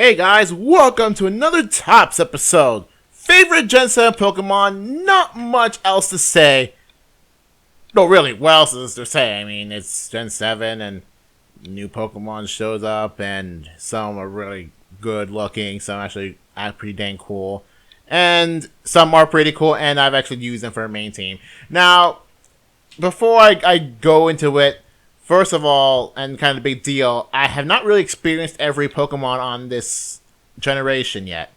Hey guys, welcome to another Tops episode. Favorite Gen 7 Pokemon, not much else to say. No, really, what else is there to say? I mean, it's Gen 7 and new Pokemon shows up and some are really good looking, some actually act pretty dang cool. And some are pretty cool and I've actually used them for a main team. Now, before I go into it, first of all, and kind of the big deal, I have not really experienced every Pokemon on this generation yet.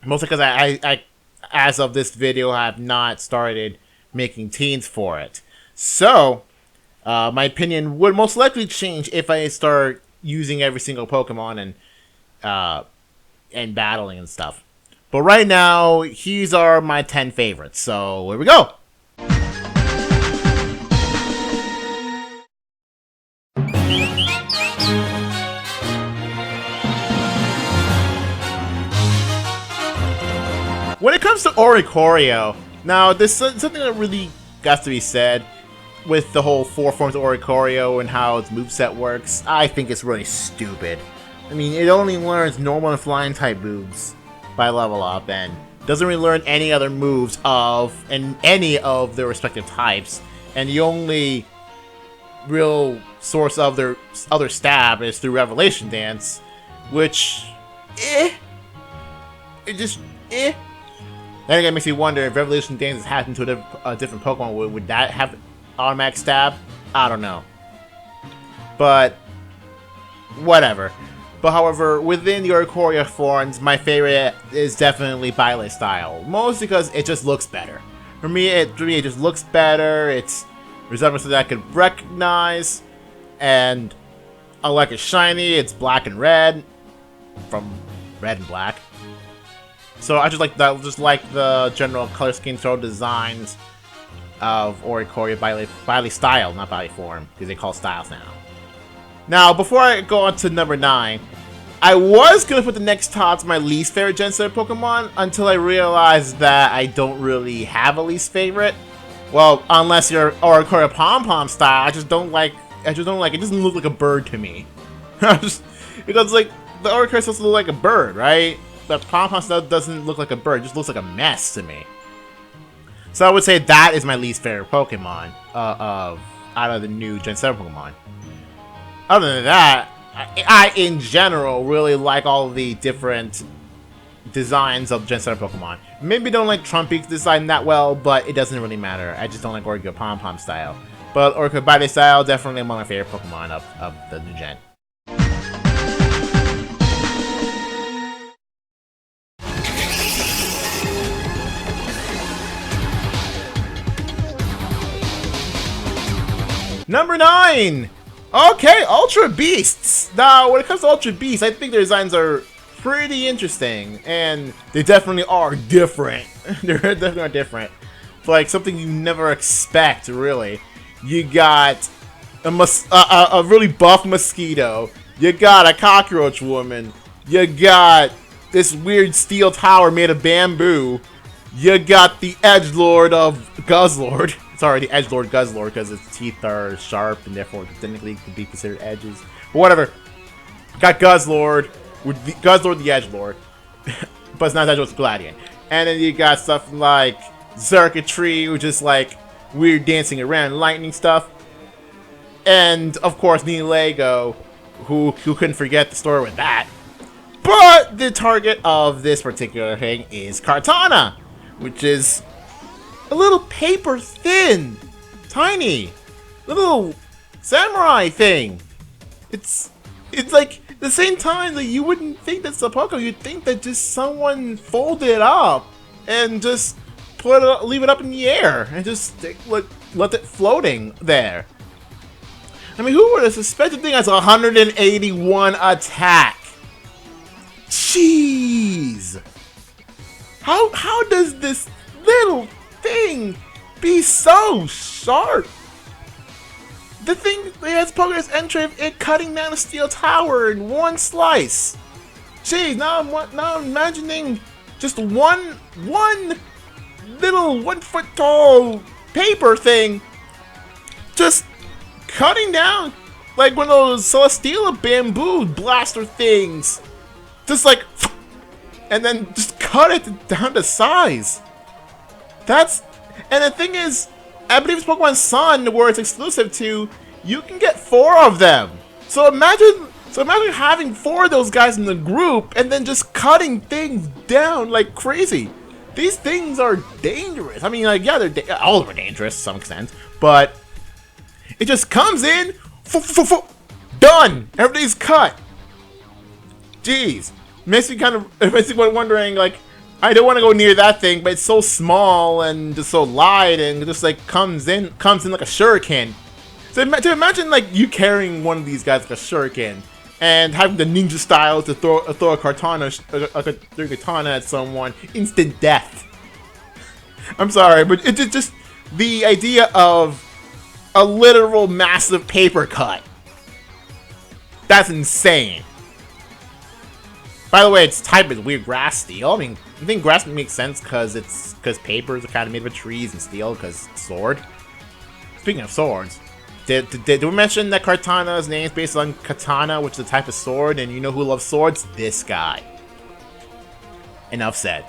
Mostly because I as of this video, have not started making teams for it. So, my opinion would most likely change if I start using every single Pokemon and battling and stuff. But right now, these are my 10 favorites. So, here we go! When it comes to Oricorio, now there's something that really got to be said with the whole 4 forms of Oricorio and how its moveset works. I think it's really stupid. I mean, it only learns normal and flying type moves by level up and doesn't really learn any other moves of any of their respective types. And the only real source of their other stab is through Revelation Dance, which, it just, Then again, it makes me wonder if Revelation Dance has happened to a different Pokemon, would that have automatic stab? I don't know. But, whatever. But however, within the Oricorio forms, my favorite is definitely Bile Style. Mostly because it just looks better. For me, it just looks better, it's resemblance that I could recognize, and I like it shiny, it's black and red, from red and black. So I just like that, the general color scheme throw designs of Oricorio Bile Style, not Bile Form, because they call styles now. Now, before I go on to number 9, I was gonna put the next top to my least favorite Gen 7 Pokemon until I realized that I don't really have a least favorite. Well, unless you're Oricorio Pom Pom style, I just don't like. It doesn't look like a bird to me. Because like the Oricorio is supposed to look like a bird, right? The Pom Pom stuff doesn't look like a bird, it just looks like a mess to me. So I would say that is my least favorite Pokemon out of the new Gen 7 Pokemon. Other than that, I in general really like all of the different designs of Gen 7 Pokemon. Maybe don't like Trumpeak's design that well, but it doesn't really matter. I just don't like Oricorio Pom Pom style. But Oricorio Bile Style, definitely among my favorite Pokemon of the new gen. Number 9! Okay, Ultra Beasts! Now, when it comes to Ultra Beasts, I think their designs are pretty interesting, and they definitely are different. They're definitely different. It's like something you never expect, really. You got a really buff mosquito, you got a cockroach woman, you got this weird steel tower made of bamboo, you got the edgelord of Guzzlord. Sorry, the edgelord Guzzlord, because its teeth are sharp and therefore technically could be considered edges. But whatever. Got Guzzlord, with the Guzzlord the edgelord, but it's not edgelord, it's Gladian. And then you got stuff like Circuitry, which is like weird dancing around lightning stuff. And of course Nihilego, who couldn't forget the story with that. But the target of this particular thing is Kartana, which is a little paper thin, tiny, little samurai thing. It's like at the same time that you wouldn't think that's a Pokemon. You'd think that just someone folded it up and just leave it up in the air and just let it floating there. I mean, who would have suspected the thing has 181 attack? Jeez! How does this little thing be so sharp? The thing that has Pokemon's entry of it cutting down a steel tower in one slice. Jeez, now I'm imagining just one little 1 foot tall paper thing just cutting down like one of those Celesteela bamboo blaster things Just like, and then just cut it down to size. And the thing is, I believe it's Pokemon Sun, where it's exclusive to, you can get 4 of them. So imagine having 4 of those guys in the group and then just cutting things down like crazy. These things are dangerous. I mean, like, yeah, all of them are dangerous to some extent, but it just comes in, done. Everything's cut. Jeez, it makes me wondering, like, I don't want to go near that thing, but it's so small and just so light and just like comes in like a shuriken. So to imagine like you carrying one of these guys like a shuriken and having the ninja style to throw a katana at someone, instant death. I'm sorry, but it's just the idea of a literal massive paper cut. That's insane. By the way, its type is weird grass steel. I mean, I think grass makes sense because papers are kind of made of trees and steel because sword. Speaking of swords, did we mention that Kartana's name is based on katana, which is a type of sword, and you know who loves swords? This guy. Enough said.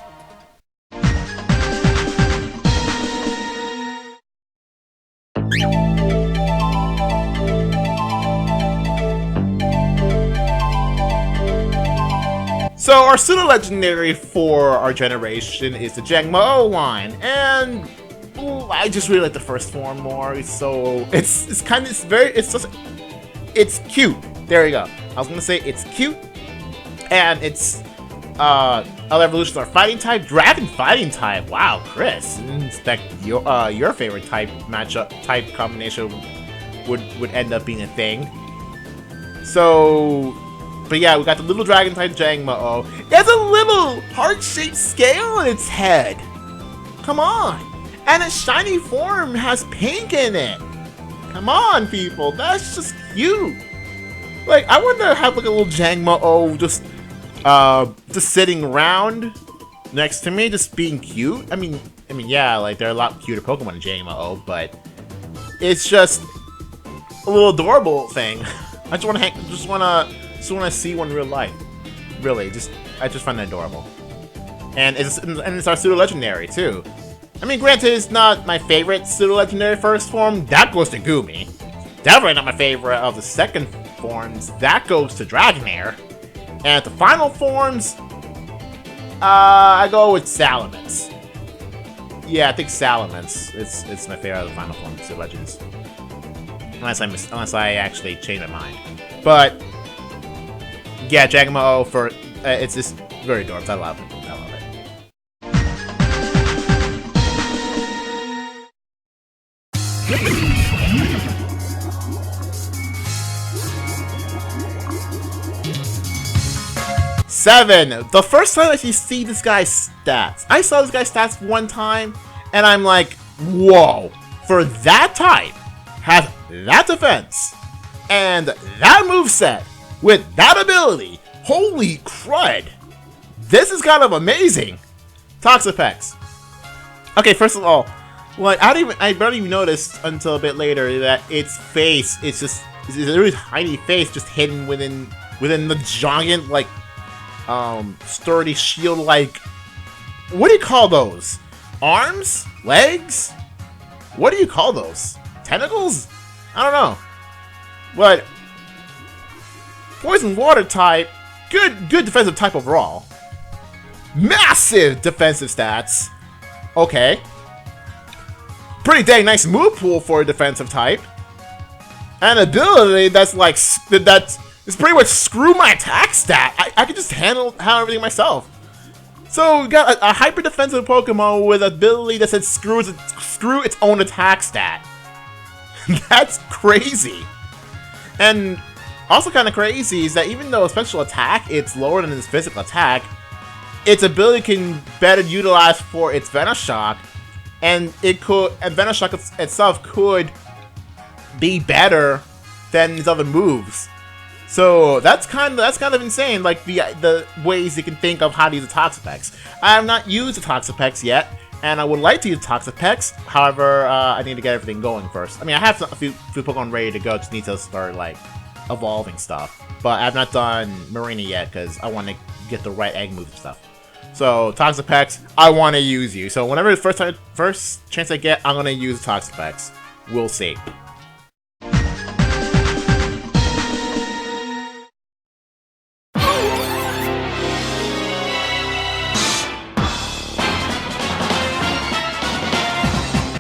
So our pseudo-legendary for our generation is the Jangmo-O line, and I just really like the first form more. It's cute. There you go. I was gonna say it's cute, and it's other evolutions are fighting type, dragon fighting type. Wow, Chris, I didn't expect your favorite type type combination would end up being a thing. So. But yeah, we got the little dragon type Jangmo-O. It has a little heart-shaped scale on its head. Come on. And its shiny form has pink in it. Come on, people. That's just cute. Like, I want to have like a little Jangmo-O just sitting around next to me, just being cute. I mean, yeah, like there are a lot cuter Pokemon in Jangmo-O, but it's just a little adorable thing. I just want to see one in real life. Really, I just find it adorable. And it's our pseudo-legendary too. I mean, granted, it's not my favorite pseudo-legendary first form. That goes to Gumi. Definitely not my favorite of the second forms. That goes to Dragonair. And the final forms, I go with Salamence. Yeah, I think Salamence. It's my favorite of the final forms of Legends. Unless I actually change my mind. But yeah, Jangmo-O for it's just very adorable. I love it. I love it. 7. The first time I actually see this guy's stats. I saw this guy's stats one time, and I'm like, whoa! For that type, have that defense and that moveset. With that ability, holy crud! This is kind of amazing. Toxapex. Okay, first of all, like I barely even noticed until a bit later that its face is just a really tiny face, just hidden within the giant like sturdy shield like. What do you call those? Arms? Legs? What do you call those? Tentacles? I don't know. But Poison Water type, good defensive type overall. Massive defensive stats. Okay. Pretty dang nice move pool for a defensive type. An ability that's like it's pretty much screw my attack stat. I can just handle everything myself. So we got a hyper defensive Pokemon with an ability that says screw its own attack stat. That's crazy. And also kind of crazy is that even though a special attack it's lower than its physical attack, its ability can better utilize for its Venoshock, and Venoshock itself could be better than its other moves. So that's kind of insane. Like the ways you can think of how to use a Toxapex. I have not used a Toxapex yet, and I would like to use Toxapex. However, I need to get everything going first. I mean, I have a few Pokemon ready to go. Just need to start like evolving stuff. But I've not done Marina yet because I want to get the right egg moves and stuff. So Toxapex, I want to use you. So whenever the first chance I get, I'm gonna use Toxapex. We'll see.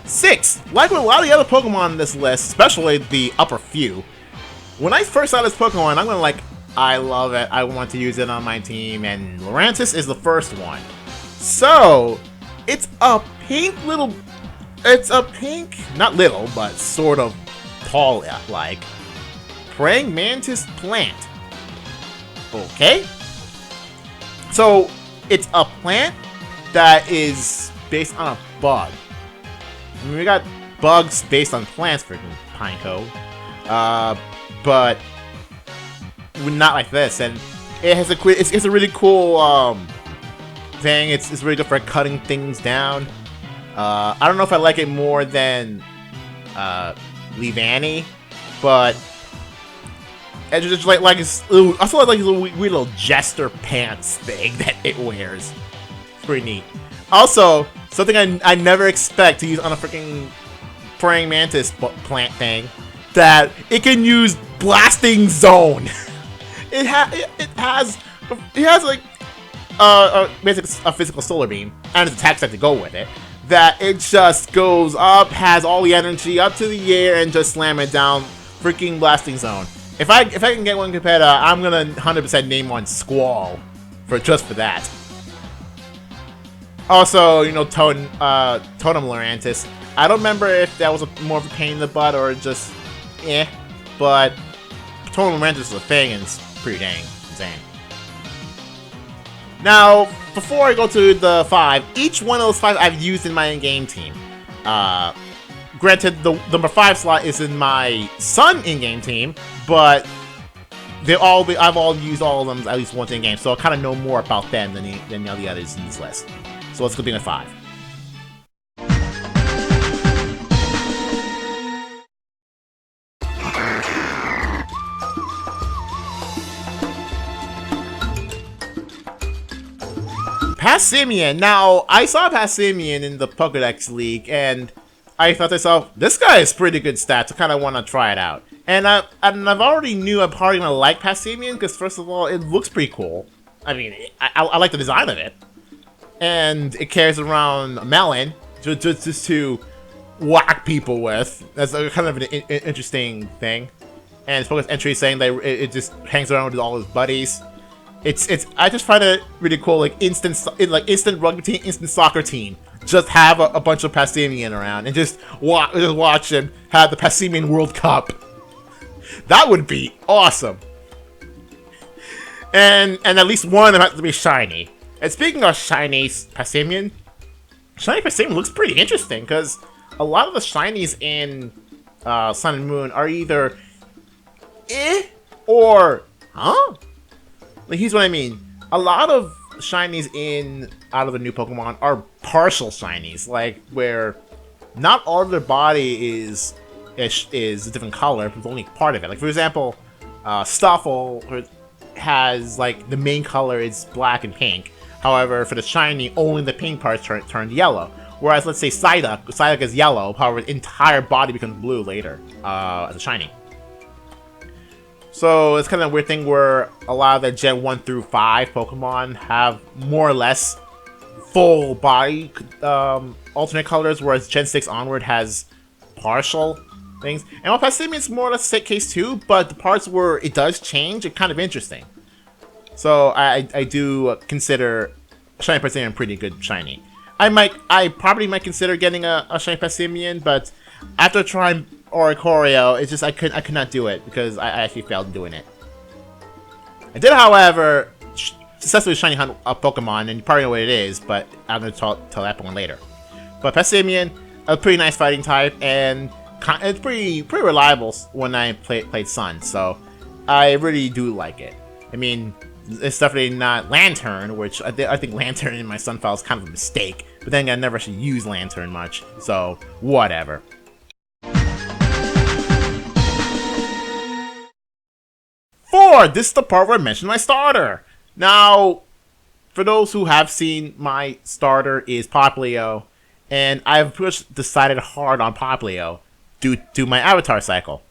Six, like with a lot of the other Pokemon on this list, especially the upper few, when I first saw this Pokemon, I'm gonna like, I love it, I want to use it on my team, and Lurantis is the first one. So, it's a pink, not little, but sort of tall like, praying mantis plant. Okay? So, it's a plant that is based on a bug. I mean, we got bugs based on plants, freaking Pineco, but not like this. And it has it's a really cool thing. It's really good for cutting things down. I don't know if I like it more than Leavanny, but it's just like it's also like this weird little jester pants thing that it wears. It's pretty neat. Also, something I never expect to use on a freaking praying mantis plant thing, that it can use blasting zone. it has like basically a physical solar beam and its attack set to go with it. That it just goes up, has all the energy up to the air, and just slam it down. Freaking blasting zone. If I can get one competitor, I'm gonna 100% name one Squall for that. Also, you know, Totem Lurantis. I don't remember if that was more of a pain in the butt or just but Totem Lurantis is a thing and it's pretty dang insane. Now, before I go to the 5, each one of those 5 I've used in my in-game team. Granted, the number 5 slot is in my Sun in-game team, but I've all used all of them at least once in-game, so I kind of know more about them than all the others in this list. So let's go to 5. Passimian. Now, I saw Passimian in the Pokédex League, and I thought to myself, this guy has pretty good stats. I kind of want to try it out. And I've already knew I'm probably going to like Passimian, because first of all, it looks pretty cool. I mean, I like the design of it. And it carries around a melon just to whack people with. That's kind of an interesting thing. And it's Pokédex entry saying that it just hangs around with all his buddies. I just find it really cool, like instant rugby team, instant soccer team. Just have a bunch of Passimian around and just watch them have the Passimian World Cup. That would be awesome. And at least one of them has to be shiny. And speaking of shiny Passimian, shiny Passimian looks pretty interesting because a lot of the shinies in Sun and Moon are either or Like, here's what I mean. A lot of shinies out of the new Pokemon are partial shinies, like where not all of their body is a different color, but only part of it. Like, for example, Stoffel has, like, the main color is black and pink. However, for the shiny, only the pink parts turned yellow. Whereas, let's say Psyduck is yellow, however, the entire body becomes blue later as a shiny. So it's kind of a weird thing where a lot of the Gen 1 through 5 Pokemon have more or less full body alternate colors, whereas Gen 6 onward has partial things. And while Passimian's more or less the case too, but the parts where it does change, it's kind of interesting. So I do consider Shiny Passimian pretty good shiny. I probably might consider getting a Shiny Passimian, but after trying Oricorio, it's just I could not do it because I actually failed in doing it. I did, however, successfully shiny hunt a Pokemon, and you probably know what it is, but I'm gonna tell that one later. But Passimian, a pretty nice fighting type, and it's pretty reliable when I played Sun, so I really do like it. I mean, it's definitely not Lantern, which I think Lantern in my Sun file is kind of a mistake. But then I never actually use Lantern much, so whatever. This is the part where I mentioned my starter. Now, for those who have seen, my starter is Poplio, and I've decided hard on Poplio due to my avatar cycle.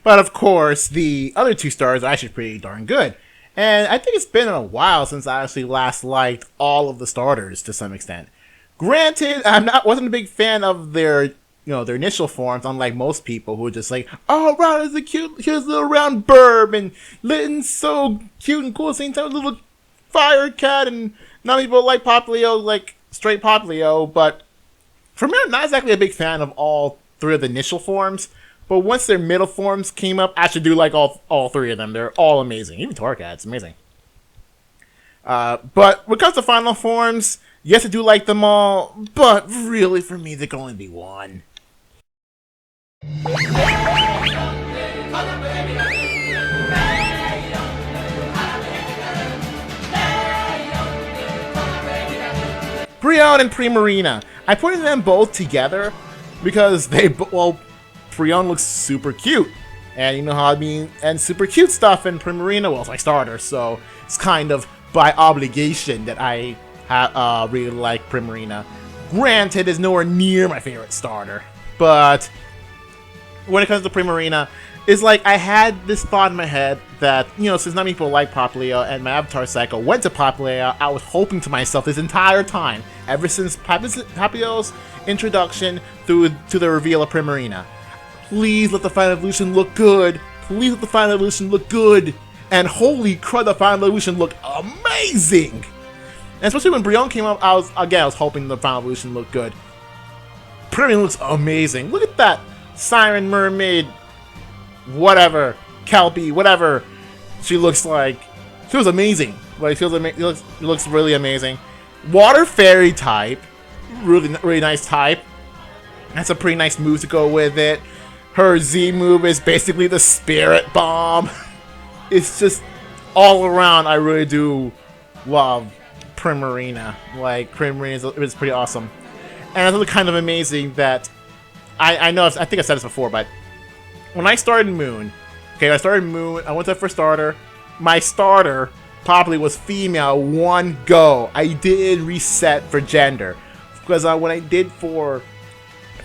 But of course, the other 2 stars are actually pretty darn good. And I think it's been a while since I actually last liked all of the starters to some extent. Granted, wasn't a big fan of their their initial forms, unlike most people who are just like, oh wow, it's a here's a little round burb, and Litten's so cute and cool, same time little fire cat, and not people like Poplio, like straight Poplio, but for me, I'm not exactly a big fan of all 3 of the initial forms, but once their middle forms came up, I actually do like all 3 of them. They're all amazing. Even Torcat, it's amazing. But when it comes to final forms, yes, I do like them all, but really for me, there can only be one. Brionne and Primarina. I put them both together because Brionne looks super cute. And you know how I mean, and super cute stuff, and Primarina, well, it's my starter, so it's kind of by obligation that I really like Primarina. Granted, it's nowhere near my favorite starter, but when it comes to Primarina, it's like I had this thought in my head that, since not many people like Poplio and my avatar cycle went to Poplio, I was hoping to myself this entire time, ever since Poplio's introduction to the reveal of Primarina, please let the final evolution look good. Please let the final evolution look good. And holy crud, the final evolution looked amazing. And especially when Brionne came up, I was hoping the final evolution looked good. Primarina looks amazing. Look at that siren, mermaid, whatever, kelpie, whatever she looks like. She was amazing. Like, it looks really amazing. Water fairy type, really nice type. That's a pretty nice move to go with it. Her Z move is basically the Spirit Bomb. It's just all around. I really do love Primarina. Like, Primarina is pretty awesome. And it's really kind of amazing that I think I said this before, but when I started Moon, I went to the first starter. My starter probably was female one go. I did reset for gender because when I did for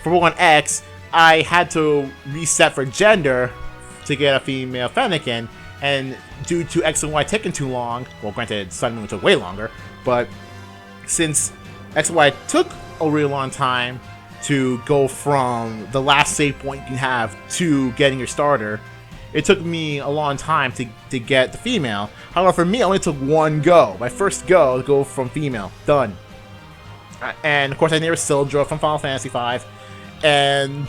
Pokemon X, I had to reset for gender to get a female Fennekin, and due to X and Y taking too long, well, granted, Sun and Moon took way longer, but since X and Y took a really long time to go from the last save point you can have to getting your starter, it took me a long time to get the female. However, for me, it only took one go. My first go to go from female. Done. And of course, I named her Sildra from Final Fantasy V. And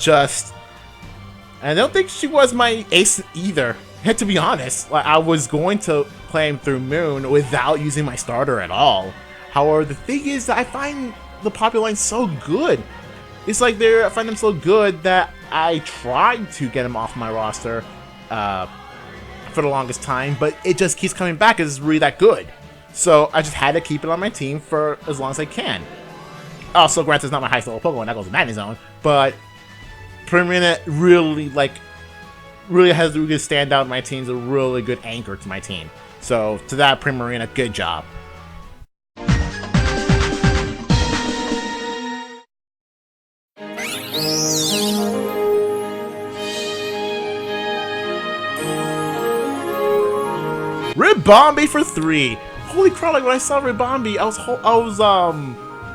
I don't think she was my ace either. And to be honest, I was going to play him through Moon without using my starter at all. However, the thing is that I find the popular line so good. It's like I find them so good that I tried to get them off my roster for the longest time, but it just keeps coming back because it's really that good. So I just had to keep it on my team for as long as I can. Also, granted, it's not my highest level Pokemon, that goes in Madness Zone, but Primarina really has a really good standout in my team, is a really good anchor to my team. So to that, Primarina, good job. Ribombee for 3. Holy crap! Like when I saw Ribombee, I was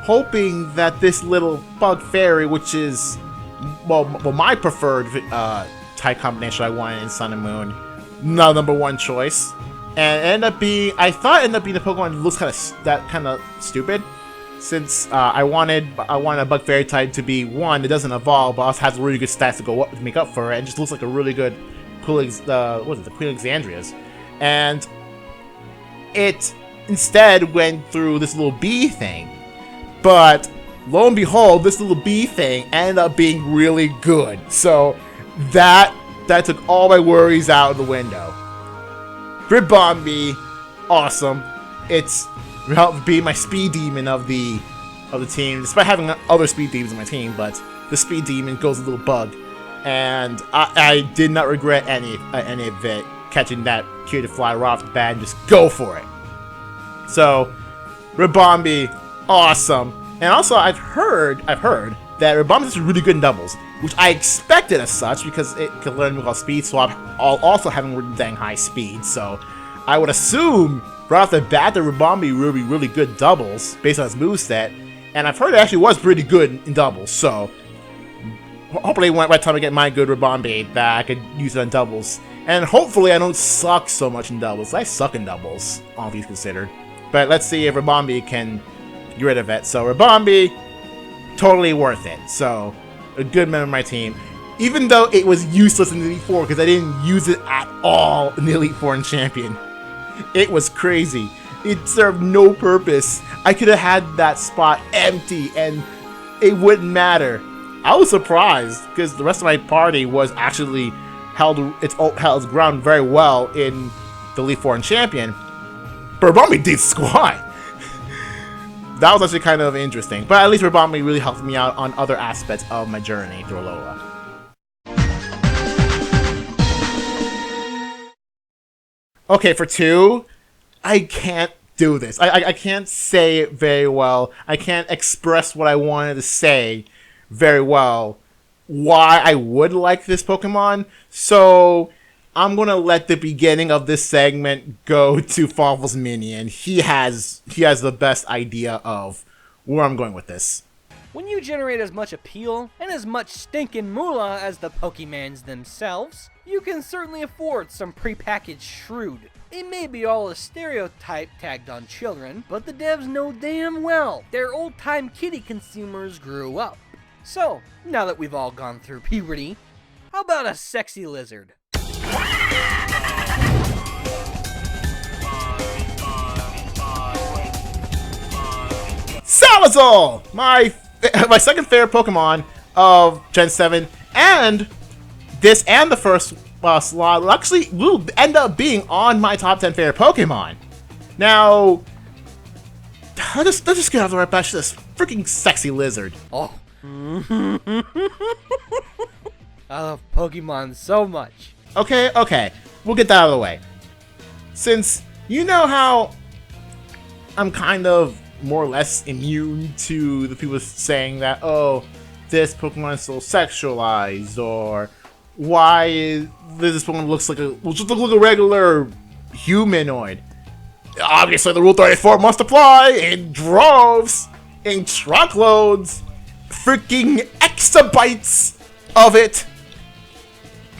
hoping that this little bug fairy, which is well my preferred type combination I wanted in Sun and Moon, number one choice, and it ended up being the Pokemon that looks kind of stupid, since I wanted a bug fairy type to be one that doesn't evolve, but also has really good stats to make up for it, and just looks like a really good Queen Alexandria's. And it instead went through this little bee thing. But lo and behold, this little bee thing ended up being really good. So that took all my worries out of the window. Ribombee, awesome. It's helped be my speed demon of the team, despite having other speed demons on my team, but the speed demon goes a little bug. And I did not regret any of it, catching that cue to fly right off the bat and just go for it. So Ribombee, awesome. And also, I've heard that Ribombee is really good in doubles, which I expected as such because it can learn move called Speed Swap, also having really dang high speed. So I would assume right off the bat that Ribombee will be really good doubles based on its moveset. And I've heard it actually was pretty good in doubles, so hopefully by the time I get my good Ribombee that I could use it on doubles. And hopefully I don't suck so much in doubles. I suck in doubles, all things considered. But let's see if Ribombee can get rid of it. So Ribombee, totally worth it. So a good member of my team. Even though it was useless in the Elite Four because I didn't use it at all in the Elite Four and Champion. It was crazy. It served no purpose. I could have had that spot empty and it wouldn't matter. I was surprised because the rest of my party was actually held its ground very well in the Elite Four and Champion. But Ribombee did squat. That was actually kind of interesting. But at least Ribombee really helped me out on other aspects of my journey through Alola. Okay, for 2, I can't do this. I can't say it very well. I can't express what I wanted to say very well. Why I would like this Pokemon. So I'm gonna let the beginning of this segment go to Fawful's minion. He has the best idea of where I'm going with this. When you generate as much appeal and as much stinking moolah as the Pokemans themselves, you can certainly afford some prepackaged Shrood. It may be all a stereotype tagged on children, but the devs know damn well their old-time kitty consumers grew up. So, now that we've all gone through puberty, how about a sexy lizard? Salazzle! My second favorite Pokemon of Gen 7, and this and the first slot actually will end up being on my top 10 favorite Pokemon. Now, let's just get off the right back to this freaking sexy lizard. Oh. I love Pokemon so much. Okay, we'll get that out of the way. Since you know how I'm kind of more or less immune to the people saying that, oh, this Pokemon is so sexualized, or why is this Pokemon looks like just look like a regular humanoid. Obviously, the Rule 34 must apply in droves, in truckloads, freaking exabytes of it.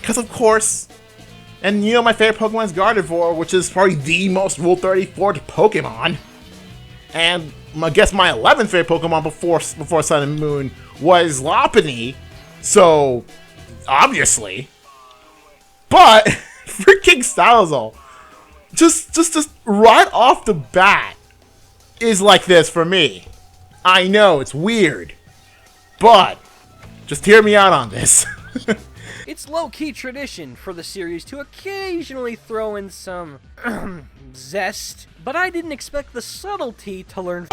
Because of course, and you know my favorite Pokemon is Gardevoir, which is probably the most Rule 34 Pokemon. And I guess my 11th favorite Pokemon before Sun and Moon was Lopunny, so obviously. But freaking Salazzle, just right off the bat, is like this for me. I know it's weird, but just hear me out on this. It's low-key tradition for the series to occasionally throw in some zest, but I didn't expect the subtlety to learn.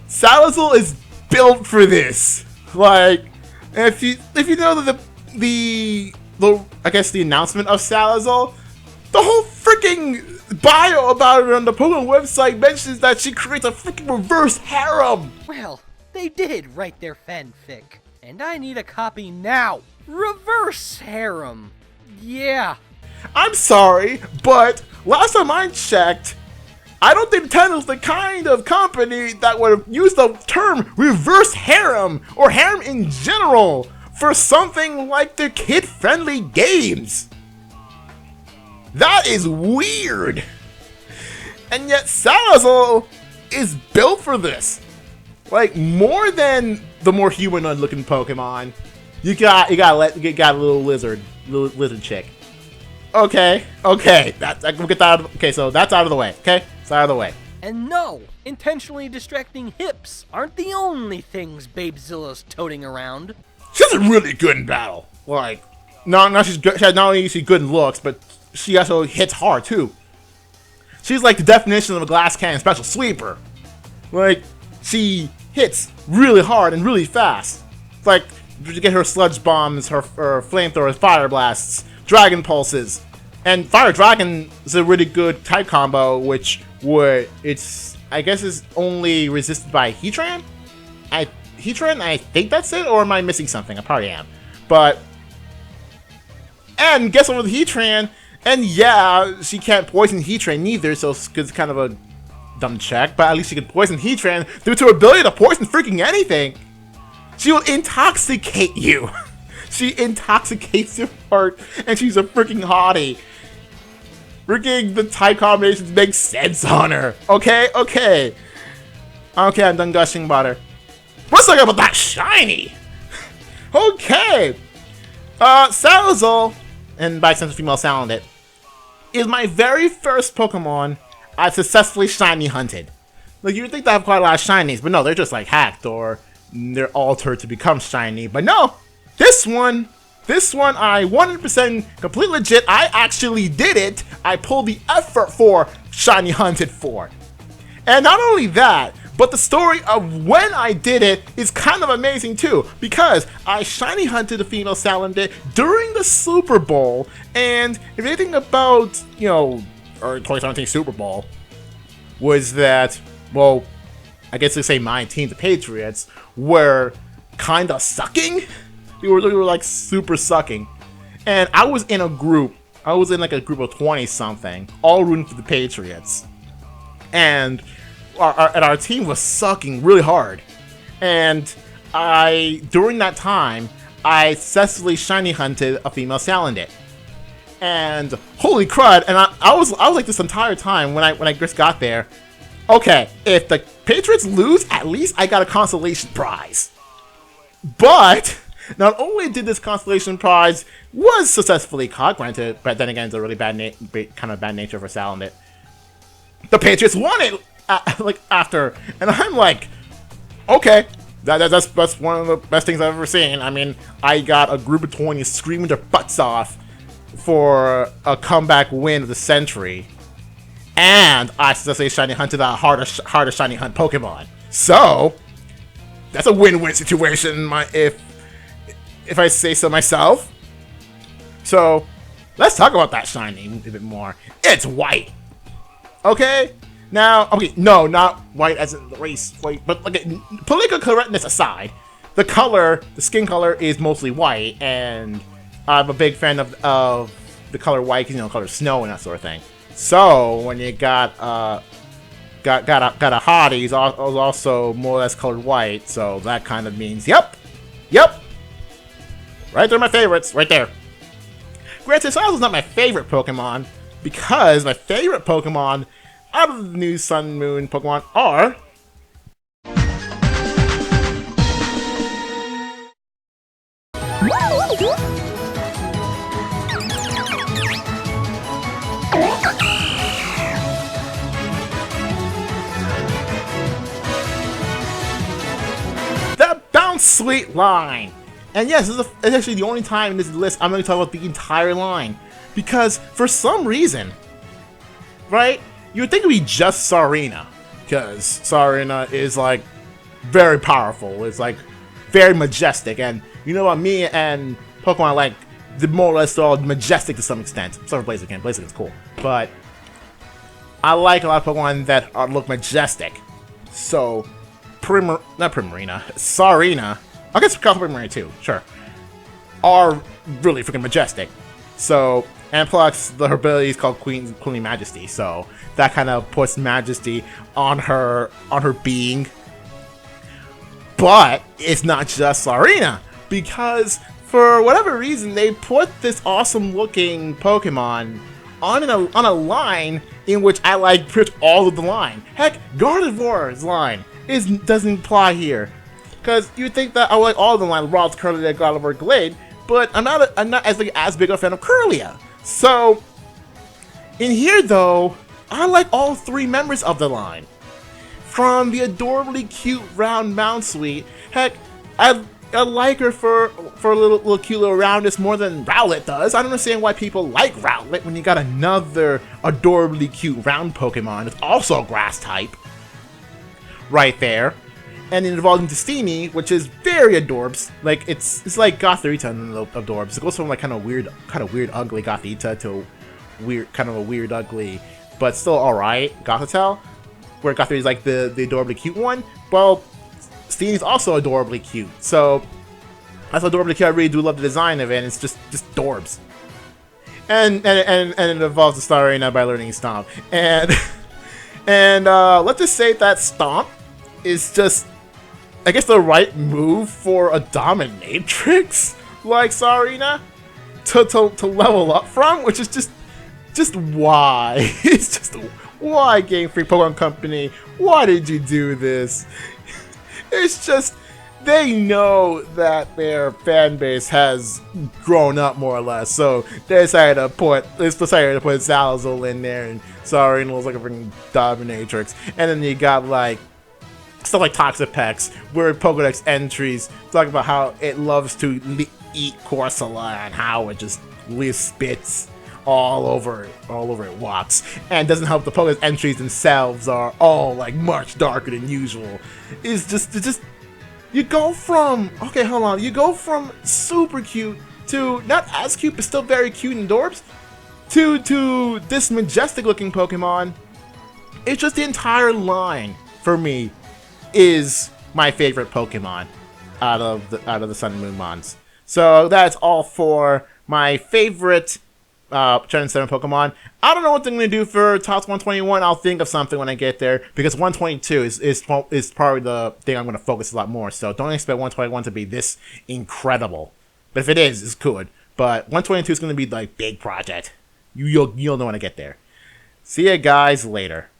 Salazzle is built for this. Like, if you know the I guess the announcement of Salazzle, the whole freaking bio about it on the Pokemon website mentions that she creates a freaking reverse harem. Well, they did write their fanfic, and I need a copy now. Reverse harem. Yeah. I'm sorry, but last time I checked, I don't think Nintendo's the kind of company that would use the term reverse harem or harem in general for something like their kid-friendly games. That is weird. And yet Salazzle is built for this. Like, more than the more humanoid-looking Pokemon, you got a little lizard chick. Okay, we'll get that. Okay, so that's out of the way. Okay, it's out of the way. And no, intentionally distracting hips aren't the only things Babezilla's toting around. She's really good in battle. Like, not only is she good in looks, but she also hits hard too. She's like the definition of a glass cannon special sweeper. Like, she hits really hard and really fast. It's like, you get her sludge bombs, her flamethrowers, fire blasts, dragon pulses. And Fire Dragon is a really good type combo, which would I guess is only resisted by Heatran. I think that's it, or am I missing something? I probably am. But and guess what with Heatran? And yeah, she can't poison Heatran neither, so it's kind of a dumb check. But at least she can poison Heatran due to her ability to poison freaking anything. She will intoxicate you. She intoxicates your heart, and she's a freaking hottie. Freaking the type combinations make sense on her. Okay, okay. Okay, I'm done gushing about her. Let's talk about that shiny. Okay. Salazzle, and by extension female Salandit, is my very first Pokemon I've successfully shiny hunted. Like, you would think they have quite a lot of shinies, but no, they're just like hacked or they're altered to become shiny. But no, this one I 100% complete legit. I actually did it. I pulled the effort for shiny hunted for. And not only that, but the story of when I did it is kind of amazing too, because I shiny hunted a female Salandit during the Super Bowl, and if anything about, you know, our 2017 Super Bowl was that, well, I guess they say my team, the Patriots, were kinda sucking. They were like super sucking. And I was in a group, like a group of 20 something, all rooting for the Patriots. And our team was sucking really hard. And during that time, I successfully shiny hunted a female Salandit. And holy crud, and I was like this entire time when I just got there, okay, if the Patriots lose, at least I got a consolation prize. But not only did this consolation prize was successfully caught, granted, but then again, it's a really bad nature for Salandit. The Patriots won it, like after, and I'm like, okay, that's one of the best things I've ever seen. I mean, I got a group of 20 screaming their butts off for a comeback win of the century, and I successfully shiny hunted the hardest shiny hunt Pokemon. So that's a win-win situation, if I say so myself. So let's talk about that shiny a bit more. It's white. Okay? Now, okay, no, not white as in the race white, but like political correctness aside, the skin color is mostly white, and I'm a big fan of the color white, because, you know, color snow and that sort of thing. So when you got a hottie, he's also more or less colored white, so that kind of means, yep, right there, my favorites, right there. Granted, Salazzle's not my favorite Pokemon, because my favorite Pokemon out of the new Sun Moon Pokemon are the Bounce Sweet line. And yes, it's actually the only time in this list I'm going to talk about the entire line, because for some reason, right, you would think it would be just Sarina, because Sarina is like very powerful, it's like very majestic, and you know what, me and Pokemon like the more or less all majestic to some extent. Except for Blaziken. Blaziken's cool, but I like a lot of Pokemon that look majestic. So Sarina, I guess Primarina too, sure, are really freaking majestic. So, and plus her ability is called Queenly Majesty, so that kind of puts majesty on her being. But it's not just Sarina, because for whatever reason they put this awesome looking Pokemon on a line in which I like pretty much all of the line. Heck, Gardevoir's line doesn't apply here, because you think that I like all of the line, Ralts, Curlia, Gardevoir, Glade, but I'm not as big a fan of Curlia. So in here though, I like all three members of the line. From the adorably cute round Mountsuite, heck, I like her for a little cute little roundness more than Rowlet does. I don't understand why people like Rowlet when you got another adorably cute round Pokemon that's also grass type right there. And it evolved into Steamy, which is very adorbs. Like it's like Gothita in the adorbs. It goes from like kind of weird ugly Gothita to weird, kind of a weird, ugly, but still alright Gothitelle, where Gothitelle is like the adorably cute one. Well, Steenie's also adorably cute, so that's adorably cute. I really do love the design of it, and it's just dorbs. And it evolves the Starina by learning Stomp. And let's just say that Stomp is just, I guess, the right move for a dominatrix like Starina to level up from, which is just why. It's just why, Game Freak Pokemon Company, why did you do this? It's just, they know that their fan base has grown up more or less, so they decided to put Salazzle in there, and sorry, and it was like a freaking dominatrix. And then you got like stuff like Toxapex, where Pokedex entries talk about how it loves to eat Corsola and how it just spits all over it walks, and doesn't help the Pokedex entries themselves are all like much darker than usual. It's just you go from, okay, hold on, you go from super cute to not as cute but still very cute and adorbs to this majestic looking Pokemon. It's just the entire line for me is my favorite Pokemon out of the Sun and Moon Mons. So that's all for my favorite Gen 7 Pokemon. I don't know what I'm going to do for Top 121. I'll think of something when I get there, because 122 is probably the thing I'm going to focus a lot more. So don't expect 121 to be this incredible. But if it is, it's good. But 122 is going to be like big project. You'll know when I get there. See ya guys later.